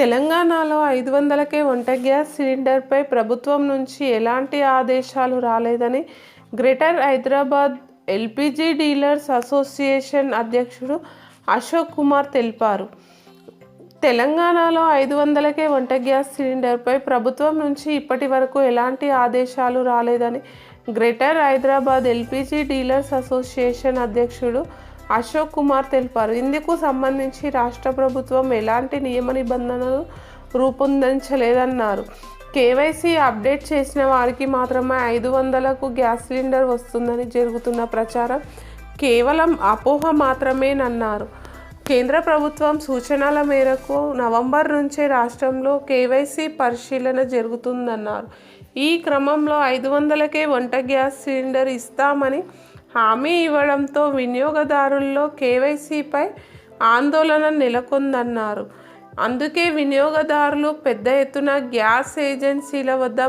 తెలంగాణలో 500కే వంట గ్యాస్ సిలిండర్పై ప్రభుత్వం నుంచి ఎలాంటి ఆదేశాలు రాలేదని greater Hyderabad LPG dealers association అధ్యక్షుడు అశోక్ కుమార్ తెలిపారు. తెలంగాణలో 500కే వంట గ్యాస్ సిలిండర్పై ప్రభుత్వం నుంచి ఇప్పటి వరకు ఎలాంటి ఆదేశాలు రాలేదని greater Hyderabad LPG dealers association అధ్యక్షుడు అశోక్ కుమార్ తెలిపారు. ఇందుకు సంబంధించి రాష్ట్ర ప్రభుత్వం ఎలాంటి నియమ నిబంధనలు రూపొందించలేదన్నారు. కేవైసీ అప్డేట్ చేసిన వారికి మాత్రమే 500కు గ్యాస్ సిలిండర్ వస్తుందని జరుగుతున్న ప్రచారం కేవలం అపోహ మాత్రమేనన్నారు. కేంద్ర ప్రభుత్వం సూచనల మేరకు నవంబర్ నుంచే రాష్ట్రంలో కేవైసీ పరిశీలన జరుగుతుందన్నారు. ఈ క్రమంలో 500కే వంట గ్యాస్ సిలిండర్ ఇస్తామని హామీ ఇవ్వడంతో వినియోగదారుల్లో కేవైసీపై ఆందోళన నెలకొందన్నారు. అందుకే వినియోగదారులు పెద్ద ఎత్తున గ్యాస్ ఏజెన్సీల వద్ద